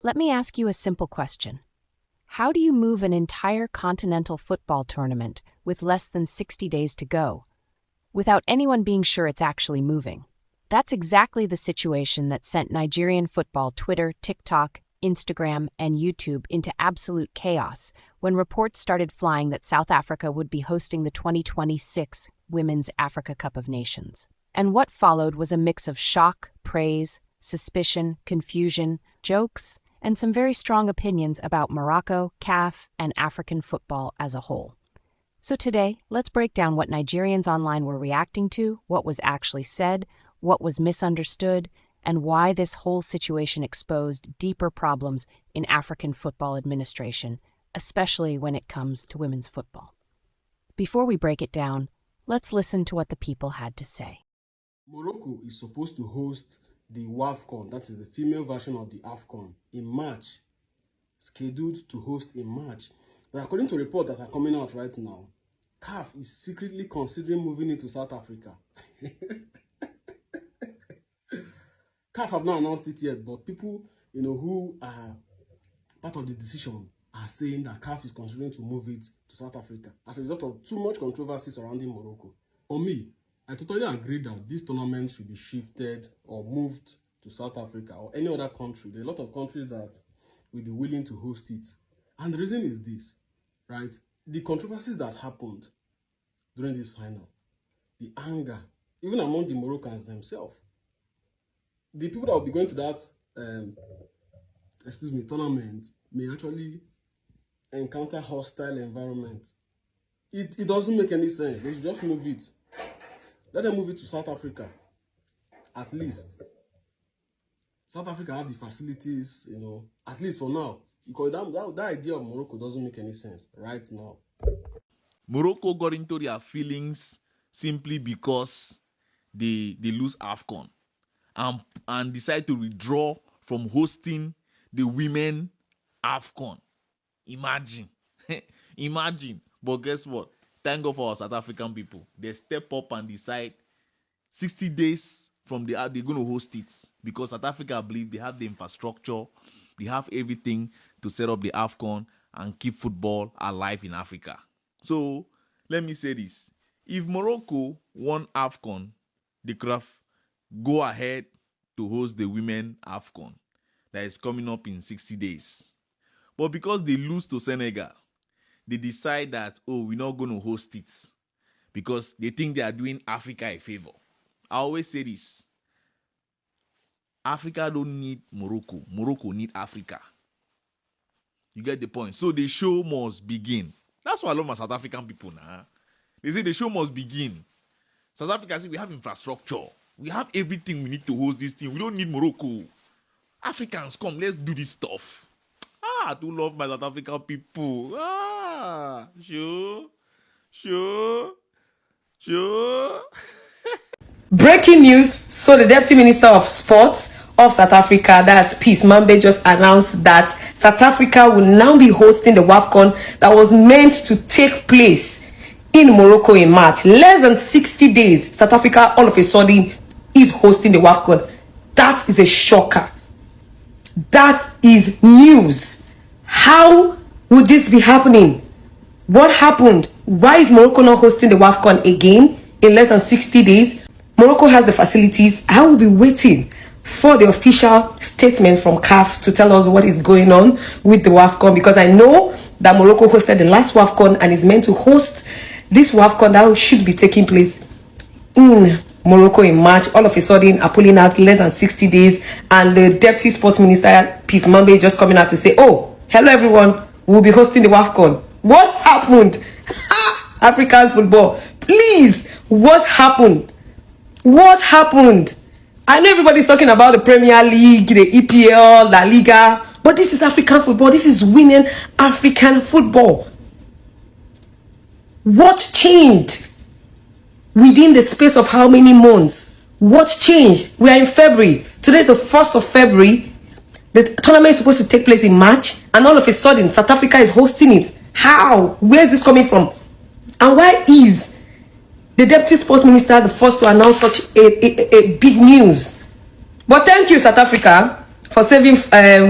Let me ask you a simple question. How do you move an entire continental football tournament with less than 60 days to go, without anyone being sure it's actually moving? That's exactly the situation that sent Nigerian football Twitter, TikTok, Instagram, and YouTube into absolute chaos when reports started flying that South Africa would be hosting the 2026 Women's Africa Cup of Nations. And what followed was a mix of shock, praise, suspicion, confusion, jokes, and some very strong opinions about Morocco, CAF, and African football as a whole. So today, let's break down what Nigerians online were reacting to, what was actually said, what was misunderstood, and why this whole situation exposed deeper problems in African football administration, especially when it comes to women's football. Before we break it down, let's listen to what the people had to say. Morocco is supposed to host the WAFCON, that is the female version of the AFCON, in March, scheduled to host in March. But according to reports that are coming out right now, CAF is secretly considering moving it to South Africa. CAF have not announced it yet, but people, who are part of the decision are saying that CAF is considering to move it to South Africa as a result of too much controversy surrounding Morocco. For me, I totally agree that this tournament should be shifted or moved to South Africa or any other country. There are a lot of countries that will be willing to host it. And the reason is this, right? The controversies that happened during this final, the anger, even among the Moroccans themselves, the people that will be going to that tournament may actually encounter hostile environment. It doesn't make any sense. They should just move it. Let them move it to South Africa, at least. South Africa have the facilities, at least for now. Because that idea of Morocco doesn't make any sense right now. Morocco got into their feelings simply because they lose AFCON and decide to withdraw from hosting the women AFCON. Imagine. Imagine. But guess what? Thank God for our South African people. They step up and decide 60 days from they're going to host it, because South Africa, I believe, they have the infrastructure, they have everything to set up the AFCON and keep football alive in Africa. So let me say this: if Morocco won AFCON, they could have go ahead to host the women AFCON that is coming up in 60 days. But because they lose to Senegal, they decide that, we're not going to host it because they think they are doing Africa a favor. I always say this: Africa don't need Morocco. Morocco need Africa. You get the point? So the show must begin. That's why I love my South African people now. They say the show must begin. South Africa say we have infrastructure. We have everything we need to host this thing. We don't need Morocco. Africans, come, let's do this stuff. I do love my South African people. Sure. Breaking news. So the Deputy Minister of Sports of South Africa, that's Peace Mambe, just announced that South Africa will now be hosting the WAFCON that was meant to take place in Morocco in March. Less than 60 days, South Africa all of a sudden is hosting the WAFCON. That is a shocker. That is news. How would this be happening? What happened? Why is Morocco not hosting the WAFCON again in less than 60 days? Morocco has the facilities. I will be waiting for the official statement from CAF to tell us what is going on with the WAFCON, because I know that Morocco hosted the last WAFCON and is meant to host this WAFCON that should be taking place in Morocco in March. All of a sudden are pulling out less than 60 days, and the Deputy Sports Minister Peace Mambe just coming out to say, hello everyone, we'll be hosting the WAFCON. What happened? African football, please, what happened? What happened? I know everybody's talking about the Premier League, the EPL, La Liga, but this is African football. This is women African football. What changed within the space of how many months? What changed? We are in February. Today is the 1st of February. The tournament is supposed to take place in March, and all of a sudden, South Africa is hosting it. How? Where is this coming from? And why is the Deputy Sports Minister the first to announce such a big news? But thank you, South Africa. for saving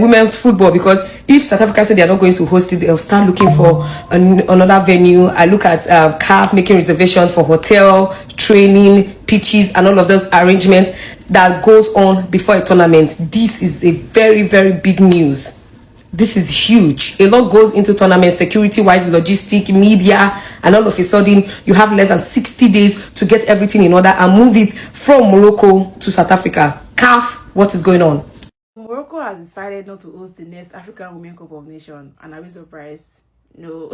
women's football, because if South Africa say they are not going to host it, they'll start looking for another venue. I look at CAF making reservations for hotel, training, pitches, and all of those arrangements that goes on before a tournament. This is a very, very big news. This is huge. A lot goes into tournament, security-wise, logistic, media, and all of a sudden, you have less than 60 days to get everything in order and move it from Morocco to South Africa. CAF, what is going on? Morocco has decided not to host the next African Women Cup of Nations, and are we surprised? No.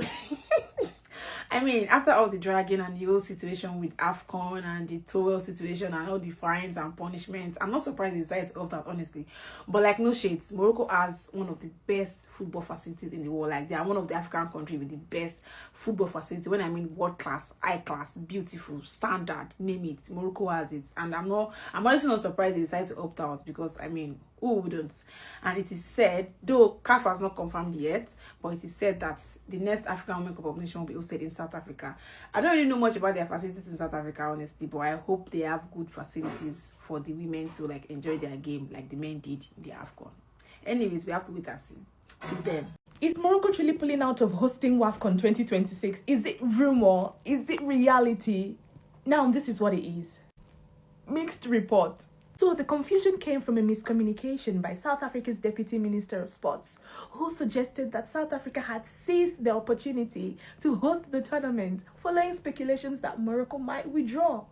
I mean, after all the dragging and the whole situation with AFCON and the towel situation and all the fines and punishments, I'm not surprised they decided to opt out, honestly. But like, no shades, Morocco has one of the best football facilities in the world. Like, they are one of the African countries with the best football facility. When I mean world class, high class, beautiful, standard, name it, Morocco has it. And I'm honestly not surprised they decided to opt out, because I mean, who wouldn't? And it is said, though CAF has not confirmed yet, but it is said that the next African Women Cup of Nations will be hosted in South Africa. I don't really know much about their facilities in South Africa, honestly, but I hope they have good facilities for the women to like enjoy their game like the men did in the AFCON. Anyways, we have to wait and see. Till then. Is Morocco truly pulling out of hosting WAFCON 2026? Is it rumor? Is it reality? Now, this is what it is. Mixed report. So the confusion came from a miscommunication by South Africa's Deputy Minister of Sports, who suggested that South Africa had seized the opportunity to host the tournament following speculations that Morocco might withdraw.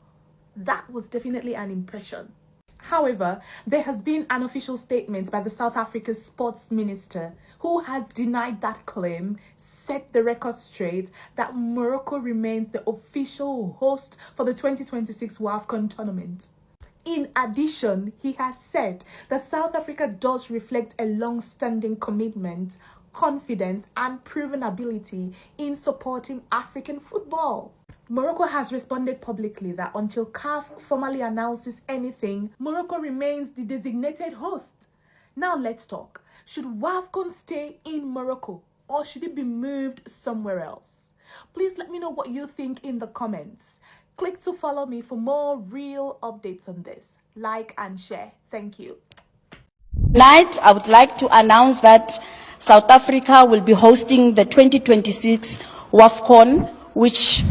That was definitely an impression. However, there has been an official statement by the South Africa's sports minister, who has denied that claim, set the record straight that Morocco remains the official host for the 2026 WAFCON tournament. In addition, he has said that South Africa does reflect a long-standing commitment, confidence, and proven ability in supporting African football. Morocco has responded publicly that until CAF formally announces anything, Morocco remains the designated host. Now let's talk. Should WAFCON stay in Morocco, or should it be moved somewhere else? Please let me know what you think in the comments. Click to follow me for more real updates on this. Like and share. Thank you. Tonight, I would like to announce that South Africa will be hosting the 2026 WAFCON, which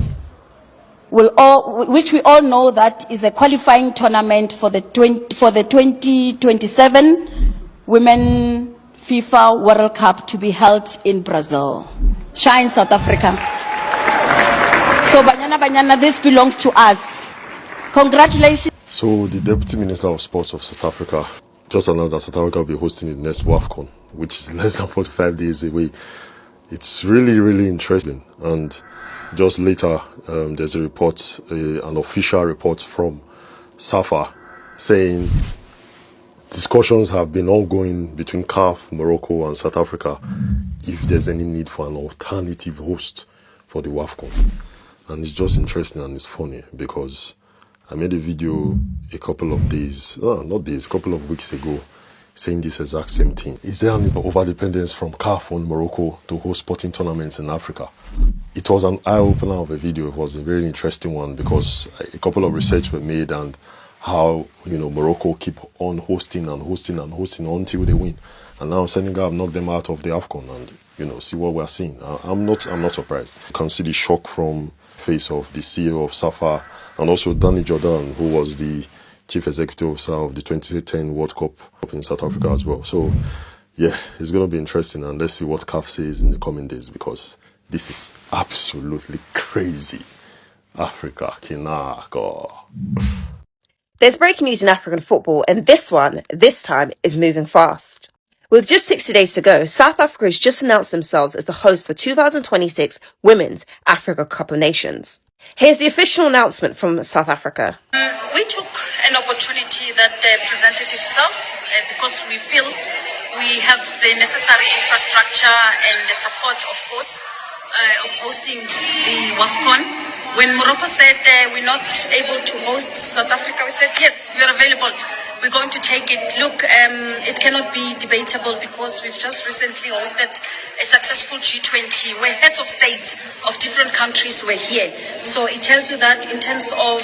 we all know that is a qualifying tournament for the 2027 Women FIFA World Cup to be held in Brazil. Shine, South Africa. So, Banyana, this belongs to us. Congratulations. So, the Deputy Minister of Sports of South Africa just announced that South Africa will be hosting the next WAFCON, which is less than 45 days away. It's really, really interesting. And just later, there's a report, an official report from SAFA saying discussions have been ongoing between CAF, Morocco, and South Africa if there's any need for an alternative host for the WAFCON. And it's just interesting and it's funny because I made a video a couple of weeks ago saying this exact same thing. Is there an over-dependence from CAF on Morocco to host sporting tournaments in Africa? It was an eye-opener of a video. It was a very interesting one because a couple of research were made and how, Morocco keep on hosting until they win. And now Senegal have knocked them out of the AFCON and, see what we're seeing. I'm not surprised. You can see the shock from face of the CEO of SAFA and also Danny Jordan, who was the chief executive officer of the 2010 World Cup in South Africa as well. So, yeah, it's going to be interesting, and let's see what CAF says in the coming days because this is absolutely crazy. Africa, Kinako. There's breaking news in African football, and this time, is moving fast. With just 60 days to go, South Africa has just announced themselves as the host for 2026 Women's Africa Cup of Nations. Here's the official announcement from South Africa. We took an opportunity that presented itself because we feel we have the necessary infrastructure and the support, of course, of hosting the WAFCON. When Morocco said we're not able to host South Africa, we said, yes, we are available. We're going to take it. Look, it cannot be debatable because we've just recently hosted a successful G20 where heads of states of different countries were here. So it tells you that in terms of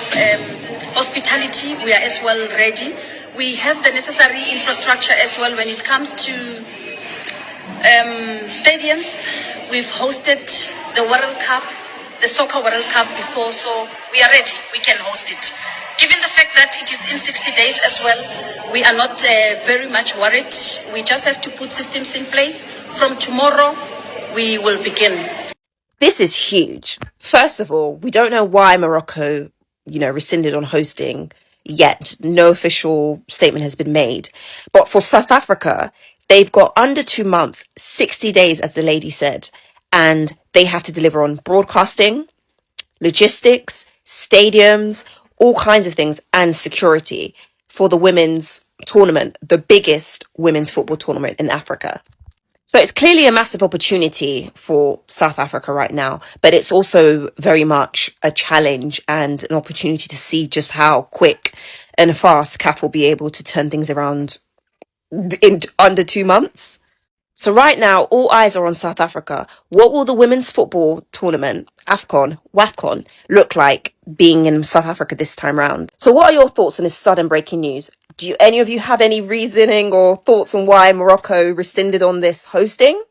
hospitality, we are as well ready. We have the necessary infrastructure as well when it comes to stadiums. We've hosted the World Cup, the Soccer World Cup before, so we are ready. We can host it. Given the fact that it is in 60 days as well, we are not very much worried. We just have to put systems in place. From tomorrow, we will begin. This is huge. First of all, we don't know why Morocco, rescinded on hosting yet. No official statement has been made. But for South Africa, they've got under 2 months, 60 days, as the lady said, and they have to deliver on broadcasting, logistics, stadiums, all kinds of things, and security for the women's tournament, the biggest women's football tournament in Africa. So it's clearly a massive opportunity for South Africa right now, but it's also very much a challenge and an opportunity to see just how quick and fast CAF will be able to turn things around in under 2 months. So right now, all eyes are on South Africa. What will the women's football tournament, AFCON, WAFCON, look like being in South Africa this time round? So what are your thoughts on this sudden breaking news? Do any of you have any reasoning or thoughts on why Morocco rescinded on this hosting?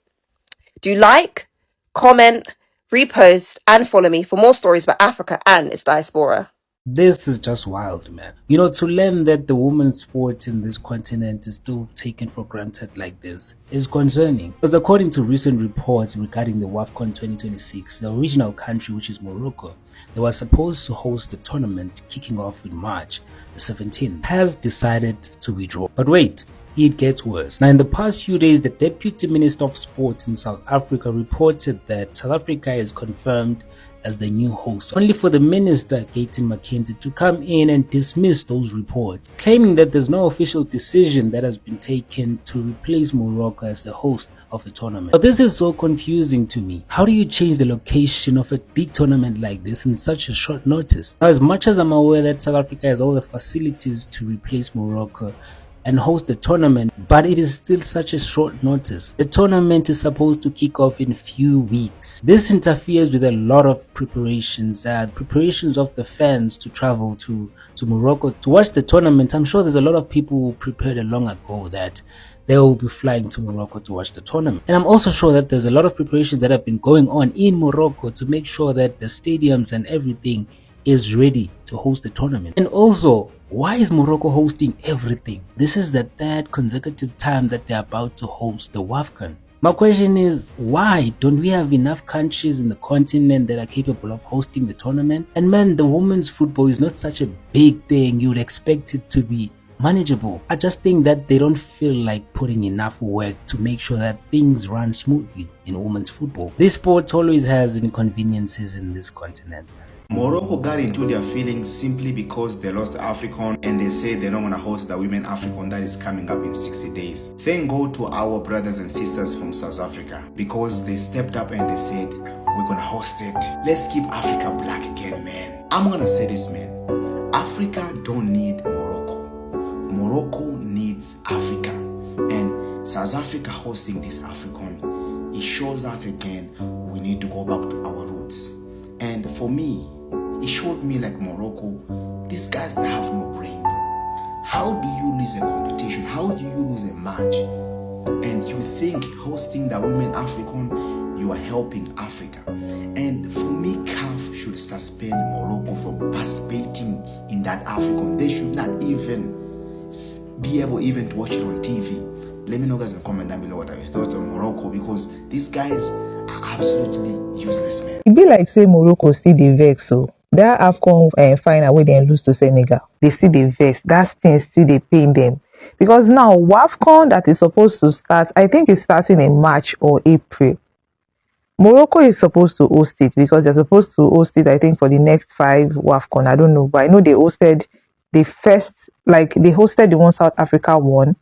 Do like, comment, repost, and follow me for more stories about Africa and its diaspora. This is just wild, man. To learn that the women's sport in this continent is still taken for granted like this is concerning. Because according to recent reports regarding the WAFCON 2026, the original country, which is Morocco, they were supposed to host the tournament kicking off in March the 17th, has decided to withdraw. But wait, it gets worse. Now, in the past few days, the Deputy Minister of Sports in South Africa reported that South Africa is confirmed as the new host, only for the minister, Gayton McKenzie, to come in and dismiss those reports, claiming that there's no official decision that has been taken to replace Morocco as the host of the tournament. But this is so confusing to me. How do you change the location of a big tournament like this in such a short notice? Now, as much as I'm aware that South Africa has all the facilities to replace Morocco and host the tournament, but it is still such a short notice. The tournament is supposed to kick off in a few weeks. This interferes with a lot of preparations of the fans to travel to Morocco to watch the tournament. I'm sure there's a lot of people who prepared long ago that they will be flying to Morocco to watch the tournament. And I'm also sure that there's a lot of preparations that have been going on in Morocco to make sure that the stadiums and everything is ready to host the tournament. And also, why is Morocco hosting everything? This is the third consecutive time that they're about to host the WAFCON. My question is, why don't we have enough countries in the continent that are capable of hosting the tournament? And man, the women's football is not such a big thing. You would expect it to be manageable. I just think that they don't feel like putting enough work to make sure that things run smoothly in women's football. This sport always has inconveniences in this continent. Morocco got into their feelings simply because they lost AFCON and they say they don't want to host the Women AFCON that is coming up in 60 days. Thank God to our brothers and sisters from South Africa because they stepped up and they said, we're going to host it. Let's keep Africa black again, man. I'm going to say this, man. Africa don't need Morocco. Morocco needs Africa. And South Africa hosting this AFCON, it shows us again we need to go back to our roots. And for me, it showed me like Morocco, these guys that have no brain, bro. How do you lose a competition? How do you lose a match? And you think hosting the Women AFCON, you are helping Africa. And for me, CAF should suspend Morocco from participating in that AFCON. They should not even be able even to watch it on TV. Let me know guys in the comment down below what are your thoughts on Morocco, because these guys are absolutely useless, man. It be like say Morocco still dey vex, so that AFCON final where they lose to Senegal, they still dey vex. That thing still dey pain them, because now WAFCON that is supposed to start, I think it's starting in March or April. Morocco is supposed to host it because they're supposed to host it, I think, for the next 5 WAFCON. I don't know, but I know they hosted the first, like they hosted the one South Africa won.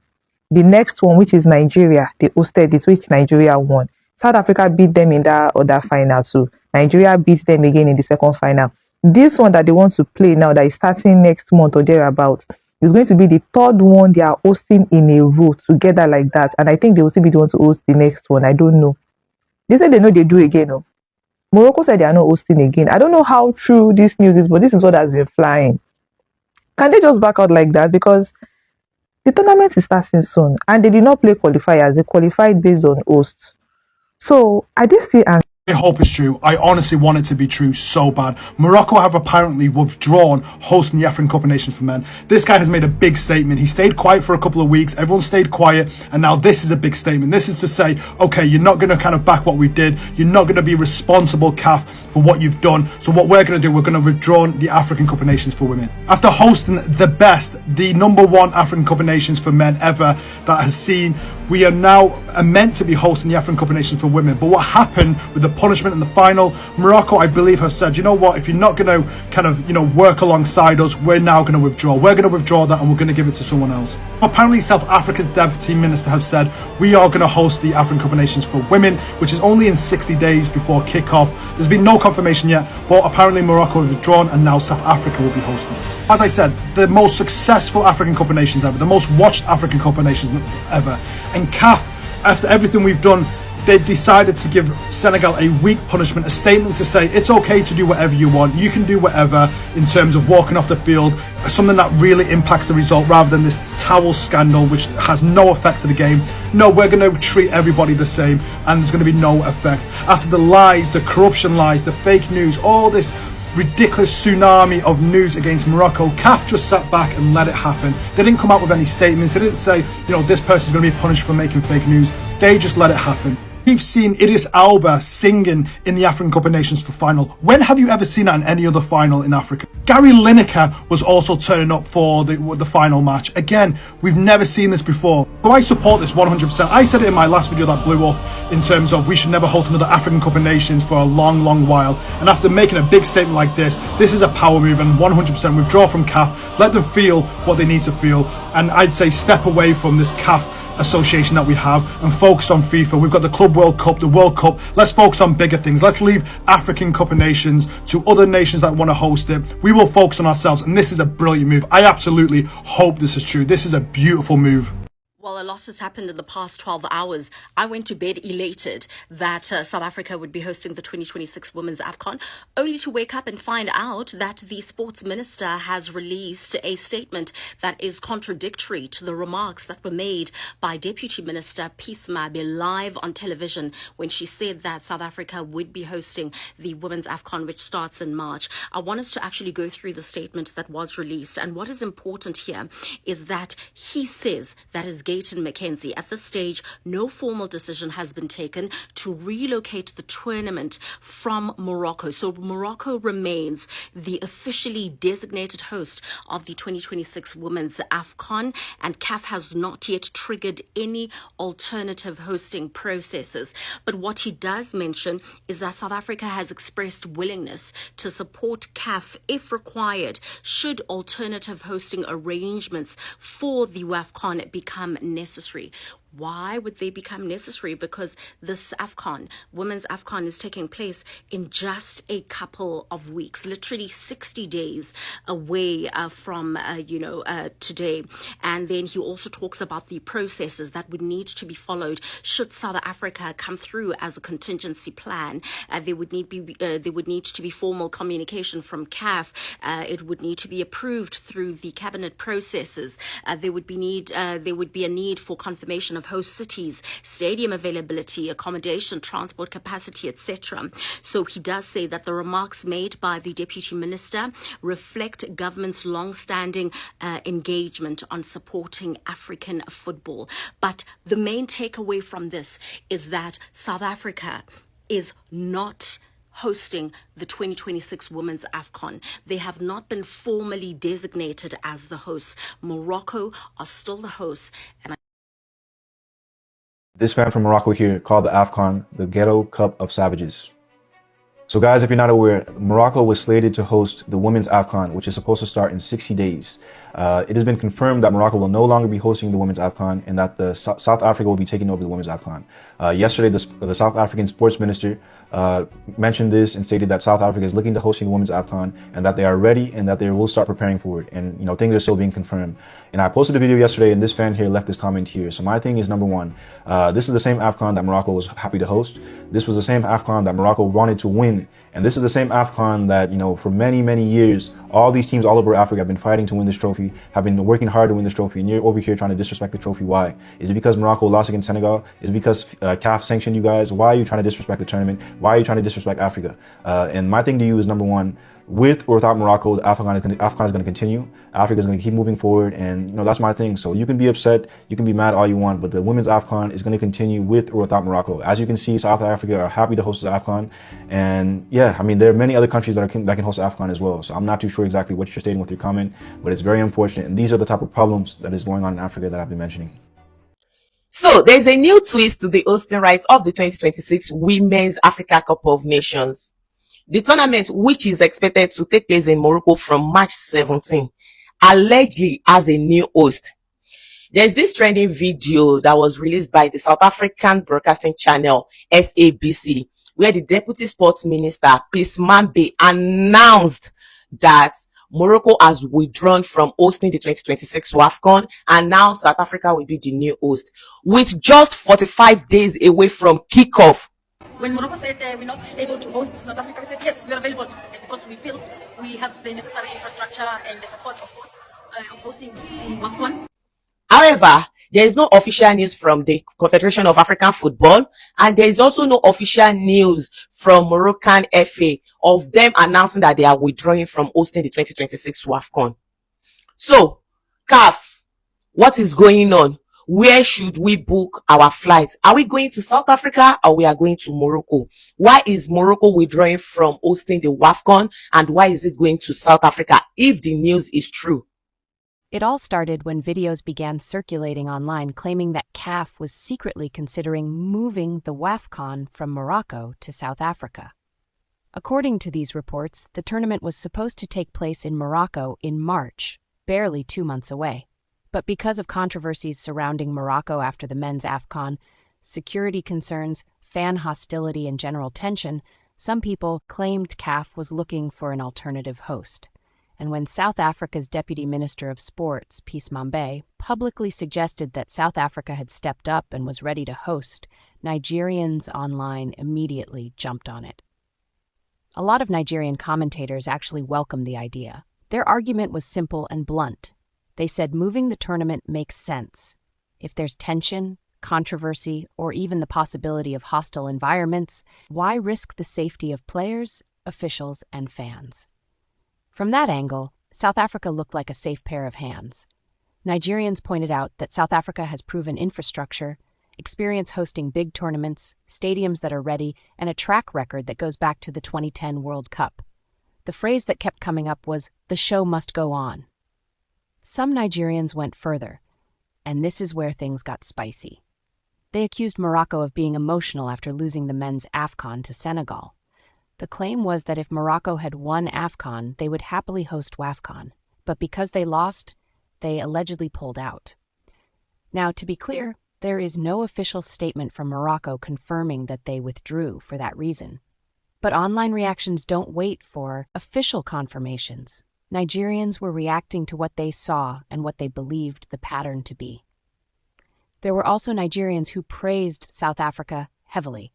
The next one, which is Nigeria, they hosted it, which Nigeria won. South Africa beat them in that other final too. Nigeria beat them again in the second final. This one that they want to play now, that is starting next month or thereabouts, is going to be the 3rd one they are hosting in a row together like that. And I think they will still be the one to host the next one. I don't know. They said they know they do again. No? Morocco said they are not hosting again. I don't know how true this news is, but this is what has been flying. Can they just back out like that? Because The tournament is starting soon, and they did not play qualifiers. They qualified based on hosts. So I did see an I hope it's true. I honestly want it to be true so bad. Morocco have apparently withdrawn hosting the African Cup of Nations for men. This guy has made a big statement. He stayed quiet for a couple of weeks. Everyone stayed quiet. And now this is a big statement. This is to say, okay, you're not going to kind of back what we did. You're not going to be responsible, CAF, for what you've done. So what we're going to do, we're going to withdraw the African Cup of Nations for women. After hosting the best, the #1 African Cup of Nations for men ever that has seen, we are now meant to be hosting the African Cup of Nations for women. But what happened with the punishment in the final, Morocco, I believe, have said, you know what, if you're not going to kind of, work alongside us, we're now going to withdraw. We're going to withdraw that and we're going to give it to someone else. Apparently, South Africa's deputy minister has said, we are going to host the African Cup of Nations for women, which is only in 60 days before kickoff. There's been no confirmation yet, but apparently Morocco have withdrawn and now South Africa will be hosting. As I said, the most successful African Cup of Nations ever, the most watched African Cup of Nations ever. And CAF, after everything we've done, they've decided to give Senegal a weak punishment, a statement to say it's okay to do whatever you want. You can do whatever in terms of walking off the field, something that really impacts the result rather than this towel scandal which has no effect to the game. No, we're going to treat everybody the same and there's going to be no effect. After the lies, the corruption lies, the fake news, all this ridiculous tsunami of news against Morocco, CAF just sat back and let it happen. They didn't come out with any statements. They didn't say, this person's going to be punished for making fake news. They just let it happen. We've seen Idris Elba singing in the African Cup of Nations for final. When have you ever seen that in any other final in Africa? Gary Lineker was also turning up for the final match. Again, we've never seen this before. So I support this 100%. I said it in my last video that blew up in terms of we should never host another African Cup of Nations for a long, long while. And after making a big statement like this is a power move and 100% withdraw from CAF. Let them feel what they need to feel. And I'd say step away from this CAF association that we have and focus on FIFA. We've got the Club World Cup, the World Cup. Let's focus on bigger things. Let's leave African Cup of Nations to other nations that want to host it. We will focus on ourselves, and this is a brilliant move. I absolutely hope this is true. This is a beautiful move. Well, a lot has happened in the past 12 hours. I went to bed elated that South Africa would be hosting the 2026 Women's AFCON, only to wake up and find out that the sports minister has released a statement that is contradictory to the remarks that were made by Deputy Minister Peace Mabe live on television when she said that South Africa would be hosting the Women's AFCON, which starts in March. I want us to actually go through the statement that was released. And what is important here is that he says that is Gayton McKenzie. At this stage, no formal decision has been taken to relocate the tournament from Morocco. So Morocco remains the officially designated host of the 2026 Women's AFCON, and CAF has not yet triggered any alternative hosting processes. But what he does mention is that South Africa has expressed willingness to support CAF if required, should alternative hosting arrangements for the WAFCON become necessary. Why would they become necessary? Because this AFCON, Women's AFCON, is taking place in just a couple of weeks, literally 60 days away from, today. And then he also talks about the processes that would need to be followed should South Africa come through as a contingency plan. There would need to be formal communication from CAF. It would need to be approved through the cabinet processes. There would be a need for confirmation of host cities, stadium availability, accommodation, transport capacity, etc. So he does say that the remarks made by the Deputy Minister reflect government's long-standing engagement on supporting African football. But the main takeaway from this is that South Africa is not hosting the 2026 Women's AFCON. They have not been formally designated as the hosts. Morocco are still the hosts. And this man from Morocco here called the AFCON the Ghetto Cup of Savages. So guys, if you're not aware, Morocco was slated to host the Women's AFCON, which is supposed to start in 60 days. It has been confirmed that Morocco will no longer be hosting the Women's AFCON and that the South Africa will be taking over the Women's AFCON. Yesterday, the South African sports minister mentioned this and stated that South Africa is looking to hosting the Women's AFCON and that they are ready and that they will start preparing for it. And, things are still being confirmed. And I posted a video yesterday and this fan here left this comment here. So my thing is, number one, this is the same AFCON that Morocco was happy to host. This was the same AFCON that Morocco wanted to win win. And this is the same AFCON that, for many, many years, all these teams all over Africa have been fighting to win this trophy, have been working hard to win this trophy, and you're over here trying to disrespect the trophy. Why? Is it because Morocco lost against Senegal? Is it because CAF sanctioned you guys? Why are you trying to disrespect the tournament? Why are you trying to disrespect Africa? And my thing to you is, number one, with or without Morocco, the AFCON is going to continue. Africa is going to keep moving forward, and that's my thing. So you can be upset, you can be mad all you want, but the women's AFCON is going to continue with or without Morocco. As you can see, South Africa are happy to host the AFCON, and yeah, I mean, there are many other countries that can host the AFCON as well. So I'm not too sure exactly what you're stating with your comment, but it's very unfortunate, and these are the type of problems that is going on in Africa that I've been mentioning. So there's a new twist to the hosting rights of the 2026 Women's Africa Cup of Nations. The tournament, which is expected to take place in Morocco from March 17, allegedly has a new host. There's this trending video that was released by the South African broadcasting channel SABC, where the Deputy Sports Minister, Peace Mambe, announced that Morocco has withdrawn from hosting the 2026 WAFCON, and now South Africa will be the new host, with just 45 days away from kickoff. When Morocco said we're not able to host South Africa, we said yes, we are available because we feel we have the necessary infrastructure and the support, of course, of hosting WAFCON. However, there is no official news from the Confederation of African Football, and there is also no official news from Moroccan FA of them announcing that they are withdrawing from hosting the 2026 WAFCON. So, CAF, what is going on? Where should we book our flights? Are we going to South Africa or we are going to Morocco? Why is Morocco withdrawing from hosting the WAFCON, and why is it going to South Africa if the news is true? It all started when videos began circulating online claiming that CAF was secretly considering moving the WAFCON from Morocco to South Africa. According to these reports, the tournament was supposed to take place in Morocco in March, barely 2 months away. But because of controversies surrounding Morocco after the men's AFCON, security concerns, fan hostility, and general tension, some people claimed CAF was looking for an alternative host. And when South Africa's Deputy Minister of Sports, Peace Mambe, publicly suggested that South Africa had stepped up and was ready to host, Nigerians online immediately jumped on it. A lot of Nigerian commentators actually welcomed the idea. Their argument was simple and blunt. They said moving the tournament makes sense. If there's tension, controversy, or even the possibility of hostile environments, why risk the safety of players, officials, and fans? From that angle, South Africa looked like a safe pair of hands. Nigerians pointed out that South Africa has proven infrastructure, experience hosting big tournaments, stadiums that are ready, and a track record that goes back to the 2010 World Cup. The phrase that kept coming up was, "The show must go on." Some Nigerians went further, and this is where things got spicy. They accused Morocco of being emotional after losing the men's AFCON to Senegal. The claim was that if Morocco had won AFCON, they would happily host WAFCON, but because they lost, they allegedly pulled out. Now, to be clear, there is no official statement from Morocco confirming that they withdrew for that reason. But online reactions don't wait for official confirmations. Nigerians were reacting to what they saw and what they believed the pattern to be. There were also Nigerians who praised South Africa heavily.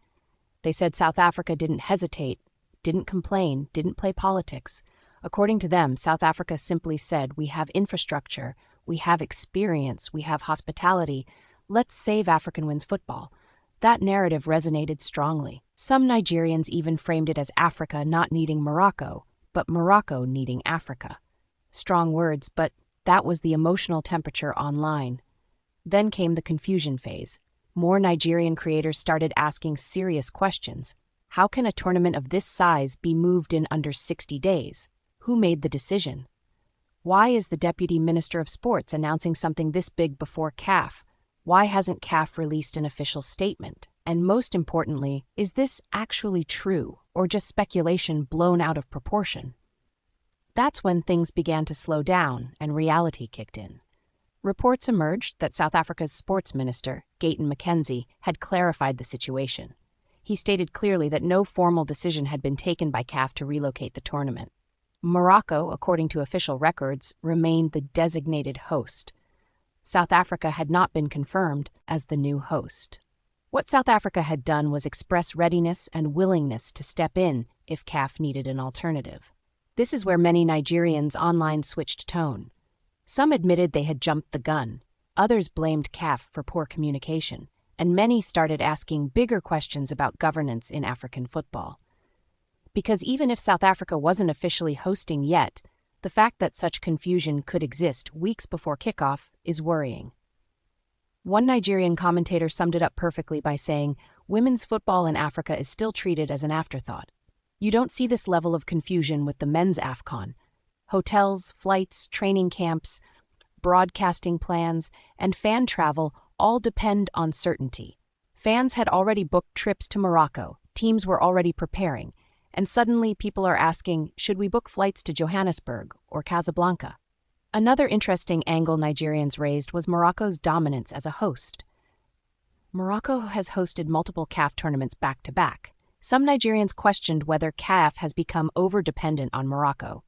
They said South Africa didn't hesitate, didn't complain, didn't play politics. According to them, South Africa simply said, "We have infrastructure, we have experience, we have hospitality. Let's save African women's football." That narrative resonated strongly. Some Nigerians even framed it as Africa not needing Morocco, but Morocco needing Africa. Strong words, but that was the emotional temperature online. Then came the confusion phase. More Nigerian creators started asking serious questions. How can a tournament of this size be moved in under 60 days? Who made the decision? Why is the Deputy Minister of Sports announcing something this big before CAF? Why hasn't CAF released an official statement? And most importantly, is this actually true, or just speculation blown out of proportion? That's when things began to slow down and reality kicked in. Reports emerged that South Africa's sports minister, Gayton Mackenzie, had clarified the situation. He stated clearly that no formal decision had been taken by CAF to relocate the tournament. Morocco, according to official records, remained the designated host. South Africa had not been confirmed as the new host. What South Africa had done was express readiness and willingness to step in if CAF needed an alternative. This is where many Nigerians online switched tone. Some admitted they had jumped the gun, others blamed CAF for poor communication, and many started asking bigger questions about governance in African football. Because even if South Africa wasn't officially hosting yet, the fact that such confusion could exist weeks before kickoff is worrying. One Nigerian commentator summed it up perfectly by saying, "Women's football in Africa is still treated as an afterthought. You don't see this level of confusion with the men's AFCON. Hotels, flights, training camps, broadcasting plans, and fan travel all depend on certainty. Fans had already booked trips to Morocco, teams were already preparing, and suddenly people are asking, should we book flights to Johannesburg or Casablanca?" Another interesting angle Nigerians raised was Morocco's dominance as a host. Morocco has hosted multiple CAF tournaments back-to-back. Some Nigerians questioned whether CAF has become over-dependent on Morocco.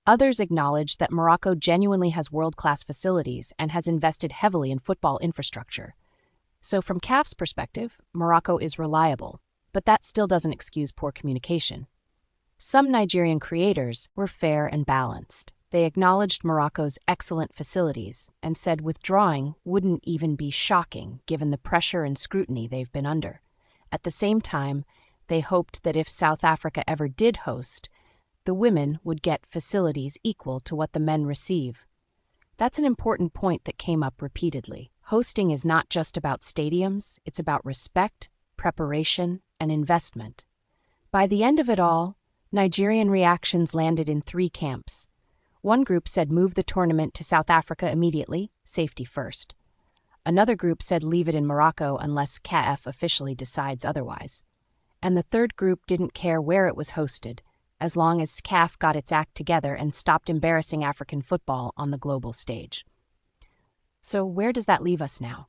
Others acknowledged that Morocco genuinely has world-class facilities and has invested heavily in football infrastructure. So from CAF's perspective, Morocco is reliable, but that still doesn't excuse poor communication. Some Nigerian creators were fair and balanced. They acknowledged Morocco's excellent facilities and said withdrawing wouldn't even be shocking given the pressure and scrutiny they've been under. At the same time, they hoped that if South Africa ever did host, the women would get facilities equal to what the men receive. That's an important point that came up repeatedly. Hosting is not just about stadiums, it's about respect, preparation, and investment. By the end of it all, Nigerian reactions landed in 3 camps. One group said move the tournament to South Africa immediately, safety first. Another group said leave it in Morocco unless CAF officially decides otherwise. And the third group didn't care where it was hosted, as long as CAF got its act together and stopped embarrassing African football on the global stage. So where does that leave us now?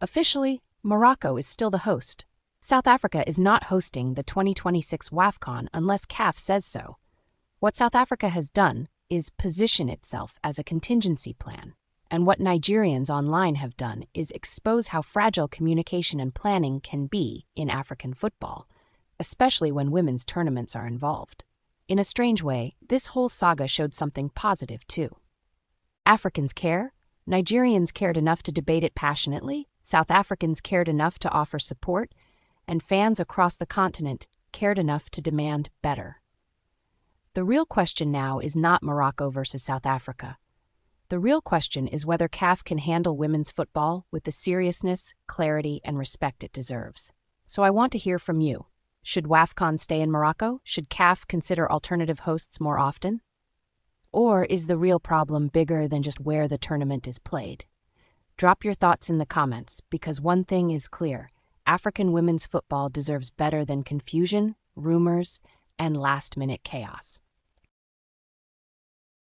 Officially, Morocco is still the host. South Africa is not hosting the 2026 WAFCON unless CAF says so. What South Africa has done is position itself as a contingency plan. And what Nigerians online have done is expose how fragile communication and planning can be in African football, especially when women's tournaments are involved. In a strange way, this whole saga showed something positive too. Africans care, Nigerians cared enough to debate it passionately, South Africans cared enough to offer support, and fans across the continent cared enough to demand better. The real question now is not Morocco versus South Africa. The real question is whether CAF can handle women's football with the seriousness, clarity, and respect it deserves. So I want to hear from you. Should WAFCON stay in Morocco? Should CAF consider alternative hosts more often? Or is the real problem bigger than just where the tournament is played? Drop your thoughts in the comments, because one thing is clear: African women's football deserves better than confusion, rumors, and last-minute chaos.